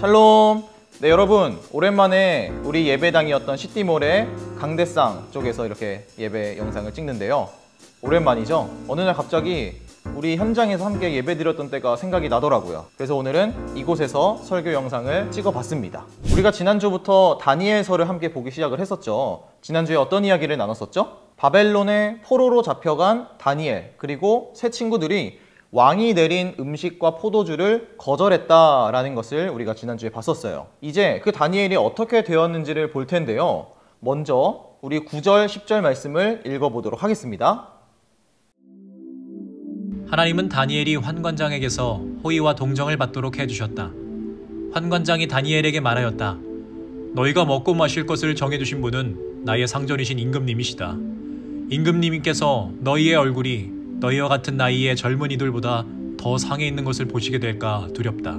샬롬! 네, 여러분 오랜만에 우리 예배당이었던 시티몰의 강대상 쪽에서 이렇게 예배 영상을 찍는데요. 오랜만이죠? 어느 날 갑자기 우리 현장에서 함께 예배 드렸던 때가 생각이 나더라고요. 그래서 오늘은 이곳에서 설교 영상을 찍어봤습니다. 우리가 지난주부터 다니엘서를 함께 보기 시작을 했었죠. 지난주에 어떤 이야기를 나눴었죠? 바벨론의 포로로 잡혀간 다니엘, 그리고 세 친구들이 왕이 내린 음식과 포도주를 거절했다라는 것을 우리가 지난주에 봤었어요. 이제 그 다니엘이 어떻게 되었는지를 볼 텐데요. 먼저 우리 9절, 10절 말씀을 읽어보도록 하겠습니다. 하나님은 다니엘이 환관장에게서 호의와 동정을 받도록 해주셨다. 환관장이 다니엘에게 말하였다. 너희가 먹고 마실 것을 정해두신 분은 나의 상전이신 임금님이시다. 임금님께서 너희의 얼굴이 너희와 같은 나이의 젊은이들보다 더 상해 있는 것을 보시게 될까 두렵다.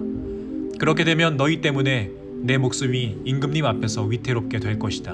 그렇게 되면 너희 때문에 내 목숨이 임금님 앞에서 위태롭게 될 것이다.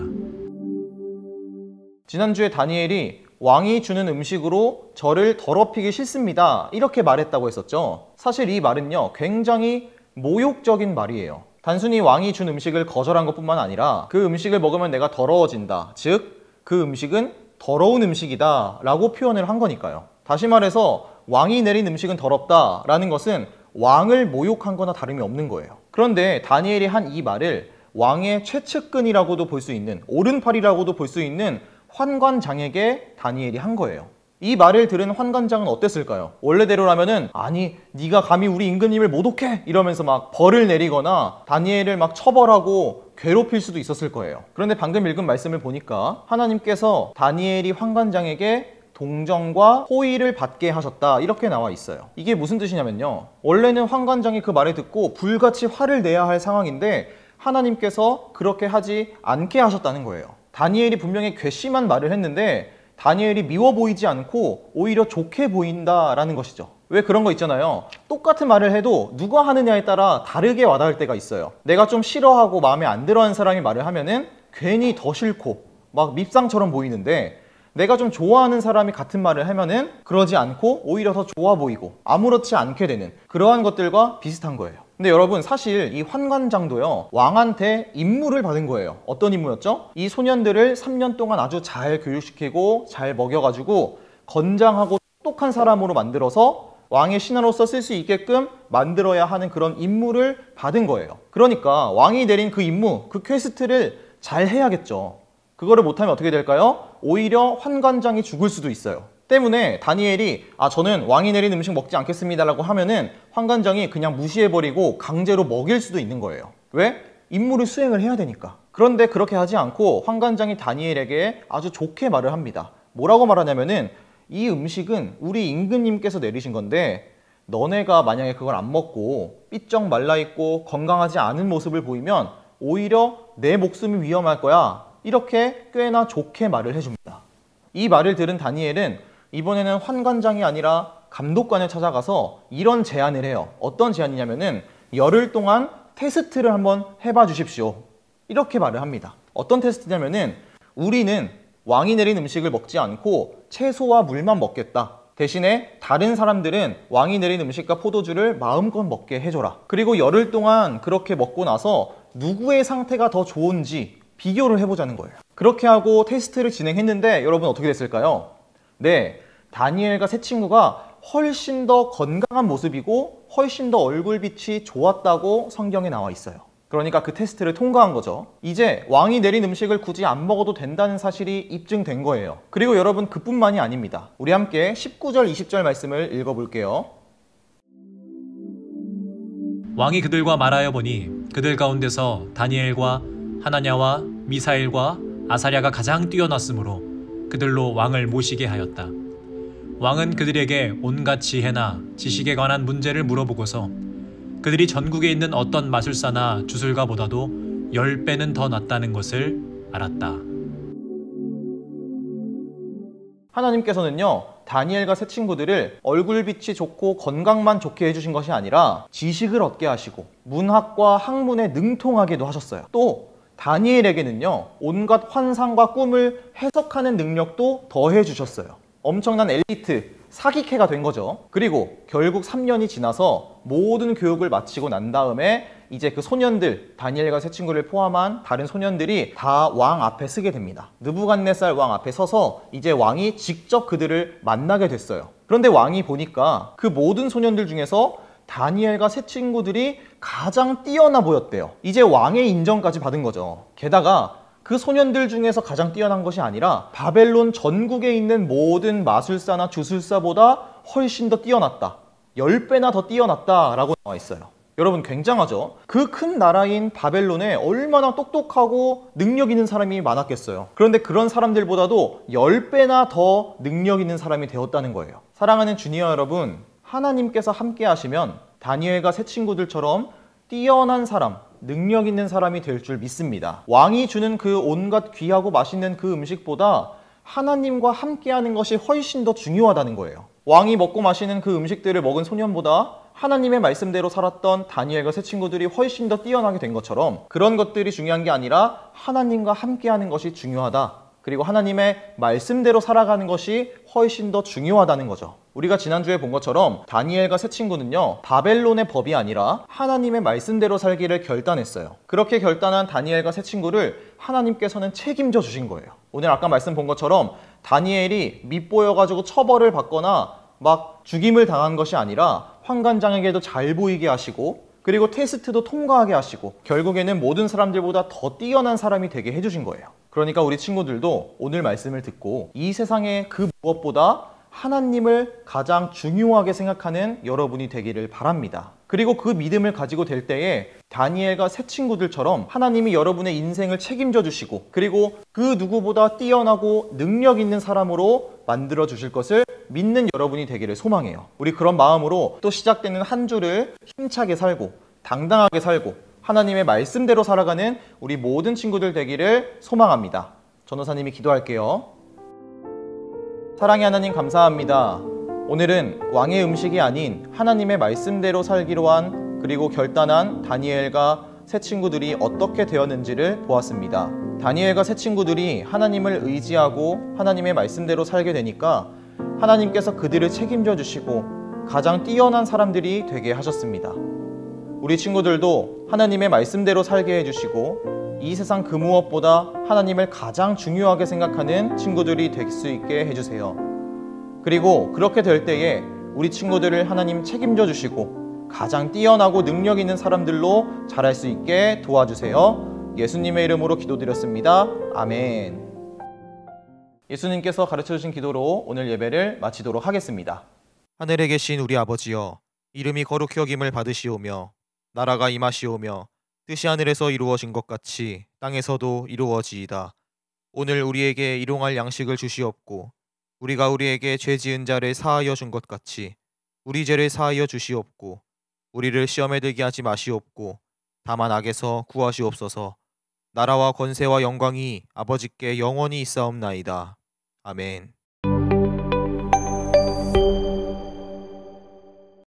지난주에 다니엘이 왕이 주는 음식으로 저를 더럽히기 싫습니다, 이렇게 말했다고 했었죠. 사실 이 말은요, 굉장히 모욕적인 말이에요. 단순히 왕이 준 음식을 거절한 것뿐만 아니라 그 음식을 먹으면 내가 더러워진다, 즉 그 음식은 더러운 음식이다 라고 표현을 한 거니까요. 다시 말해서 왕이 내린 음식은 더럽다 라는 것은 왕을 모욕한 거나 다름이 없는 거예요. 그런데 다니엘이 한 이 말을 왕의 최측근이라고도 볼 수 있는, 오른팔이라고도 볼 수 있는 환관장에게 다니엘이 한 거예요. 이 말을 들은 환관장은 어땠을까요? 원래대로라면은 아니 네가 감히 우리 임금님을 모독해! 이러면서 막 벌을 내리거나 다니엘을 막 처벌하고 괴롭힐 수도 있었을 거예요. 그런데 방금 읽은 말씀을 보니까 하나님께서 다니엘이 환관장에게 동정과 호의를 받게 하셨다, 이렇게 나와 있어요. 이게 무슨 뜻이냐면요, 원래는 환관장이 그 말을 듣고 불같이 화를 내야 할 상황인데 하나님께서 그렇게 하지 않게 하셨다는 거예요. 다니엘이 분명히 괘씸한 말을 했는데 다니엘이 미워 보이지 않고 오히려 좋게 보인다라는 것이죠. 왜 그런 거 있잖아요. 똑같은 말을 해도 누가 하느냐에 따라 다르게 와닿을 때가 있어요. 내가 좀 싫어하고 마음에 안 들어하는 사람이 말을 하면은 괜히 더 싫고 막 밉상처럼 보이는데, 내가 좀 좋아하는 사람이 같은 말을 하면은 그러지 않고 오히려 더 좋아 보이고 아무렇지 않게 되는 그러한 것들과 비슷한 거예요. 근데 여러분, 사실 이 환관장도요, 왕한테 임무를 받은 거예요. 어떤 임무였죠? 이 소년들을 3년 동안 아주 잘 교육시키고 잘 먹여가지고 건장하고 똑똑한 사람으로 만들어서 왕의 신하로서 쓸 수 있게끔 만들어야 하는 그런 임무를 받은 거예요. 그러니까 왕이 내린 그 임무, 그 퀘스트를 잘 해야겠죠. 그거를 못하면 어떻게 될까요? 오히려 환관장이 죽을 수도 있어요. 때문에 다니엘이 저는 왕이 내린 음식 먹지 않겠습니다 라고 하면은 환관장이 그냥 무시해버리고 강제로 먹일 수도 있는 거예요. 왜? 임무를 수행을 해야 되니까. 그런데 그렇게 하지 않고 환관장이 다니엘에게 아주 좋게 말을 합니다. 뭐라고 말하냐면은 이 음식은 우리 임금님께서 내리신 건데 너네가 만약에 그걸 안 먹고 삐쩍 말라있고 건강하지 않은 모습을 보이면 오히려 내 목숨이 위험할 거야, 이렇게 꽤나 좋게 말을 해줍니다. 이 말을 들은 다니엘은 이번에는 환관장이 아니라 감독관을 찾아가서 이런 제안을 해요. 어떤 제안이냐면은 열흘 동안 테스트를 한번 해봐 주십시오, 이렇게 말을 합니다. 어떤 테스트냐면은 우리는 왕이 내린 음식을 먹지 않고 채소와 물만 먹겠다. 대신에 다른 사람들은 왕이 내린 음식과 포도주를 마음껏 먹게 해줘라. 그리고 열흘 동안 그렇게 먹고 나서 누구의 상태가 더 좋은지 비교를 해보자는 거예요. 그렇게 하고 테스트를 진행했는데 여러분 어떻게 됐을까요? 네, 다니엘과 세 친구가 훨씬 더 건강한 모습이고 훨씬 더 얼굴빛이 좋았다고 성경에 나와 있어요. 그러니까 그 테스트를 통과한 거죠. 이제 왕이 내린 음식을 굳이 안 먹어도 된다는 사실이 입증된 거예요. 그리고 여러분, 그뿐만이 아닙니다. 우리 함께 19절, 20절 말씀을 읽어볼게요. 왕이 그들과 말하여 보니 그들 가운데서 다니엘과 하나냐와 미사엘과 아사랴가 가장 뛰어났으므로 그들로 왕을 모시게 하였다. 왕은 그들에게 온갖 지혜나 지식에 관한 문제를 물어보고서 그들이 전국에 있는 어떤 마술사나 주술가보다도 10배는 더 낫다는 것을 알았다. 하나님께서는요, 다니엘과 세 친구들을 얼굴빛이 좋고 건강만 좋게 해주신 것이 아니라 지식을 얻게 하시고 문학과 학문에 능통하게도 하셨어요. 또 다니엘에게는요, 온갖 환상과 꿈을 해석하는 능력도 더해 주셨어요. 엄청난 엘리트, 사기캐가 된 거죠. 그리고 결국 3년이 지나서 모든 교육을 마치고 난 다음에 이제 그 소년들, 다니엘과 세 친구를 포함한 다른 소년들이 다 왕 앞에 서게 됩니다. 느부갓네살 왕 앞에 서서 이제 왕이 직접 그들을 만나게 됐어요. 그런데 왕이 보니까 그 모든 소년들 중에서 다니엘과 세 친구들이 가장 뛰어나 보였대요. 이제 왕의 인정까지 받은 거죠. 게다가 그 소년들 중에서 가장 뛰어난 것이 아니라 바벨론 전국에 있는 모든 마술사나 주술사보다 훨씬 더 뛰어났다. 10배나 더 뛰어났다라고 나와 있어요. 여러분 굉장하죠? 그 큰 나라인 바벨론에 얼마나 똑똑하고 능력 있는 사람이 많았겠어요. 그런데 그런 사람들보다도 10배나 더 능력 있는 사람이 되었다는 거예요. 사랑하는 주니어 여러분, 하나님께서 함께 하시면 다니엘과 새 친구들처럼 뛰어난 사람, 능력 있는 사람이 될 줄 믿습니다. 왕이 주는 그 온갖 귀하고 맛있는 그 음식보다 하나님과 함께하는 것이 훨씬 더 중요하다는 거예요. 왕이 먹고 마시는 그 음식들을 먹은 소년보다 하나님의 말씀대로 살았던 다니엘과 새 친구들이 훨씬 더 뛰어나게 된 것처럼 그런 것들이 중요한 게 아니라 하나님과 함께하는 것이 중요하다. 그리고 하나님의 말씀대로 살아가는 것이 훨씬 더 중요하다는 거죠. 우리가 지난주에 본 것처럼 다니엘과 새 친구는요, 바벨론의 법이 아니라 하나님의 말씀대로 살기를 결단했어요. 그렇게 결단한 다니엘과 새 친구를 하나님께서는 책임져 주신 거예요. 오늘 아까 말씀 본 것처럼 다니엘이 밉보여가지고 처벌을 받거나 막 죽임을 당한 것이 아니라 환관장에게도 잘 보이게 하시고, 그리고 테스트도 통과하게 하시고, 결국에는 모든 사람들보다 더 뛰어난 사람이 되게 해주신 거예요. 그러니까 우리 친구들도 오늘 말씀을 듣고 이 세상의 그 무엇보다 하나님을 가장 중요하게 생각하는 여러분이 되기를 바랍니다. 그리고 그 믿음을 가지고 될 때에 다니엘과 새 친구들처럼 하나님이 여러분의 인생을 책임져 주시고, 그리고 그 누구보다 뛰어나고 능력 있는 사람으로 만들어 주실 것을 믿는 여러분이 되기를 소망해요. 우리 그런 마음으로 또 시작되는 한 주를 힘차게 살고 당당하게 살고 하나님의 말씀대로 살아가는 우리 모든 친구들 되기를 소망합니다. 전도사님이 기도할게요. 사랑의 하나님 감사합니다. 오늘은 왕의 음식이 아닌 하나님의 말씀대로 살기로 한, 그리고 결단한 다니엘과 새 친구들이 어떻게 되었는지를 보았습니다. 다니엘과 새 친구들이 하나님을 의지하고 하나님의 말씀대로 살게 되니까 하나님께서 그들을 책임져 주시고 가장 뛰어난 사람들이 되게 하셨습니다. 우리 친구들도 하나님의 말씀대로 살게 해주시고 이 세상 그 무엇보다 하나님을 가장 중요하게 생각하는 친구들이 될 수 있게 해주세요. 그리고 그렇게 될 때에 우리 친구들을 하나님 책임져 주시고 가장 뛰어나고 능력 있는 사람들로 자랄 수 있게 도와주세요. 예수님의 이름으로 기도드렸습니다. 아멘. 예수님께서 가르쳐주신 기도로 오늘 예배를 마치도록 하겠습니다. 하늘에 계신 우리 아버지여, 이름이 거룩히 여김을 받으시오며 나라가 임하시오며 뜻이 하늘에서 이루어진 것 같이 땅에서도 이루어지이다. 오늘 우리에게 일용할 양식을 주시옵고 우리가 우리에게 죄 지은 자를 사하여 준 것 같이 우리 죄를 사하여 주시옵고 우리를 시험에 들게 하지 마시옵고 다만 악에서 구하시옵소서. 나라와 권세와 영광이 아버지께 영원히 있사옵나이다. 아멘.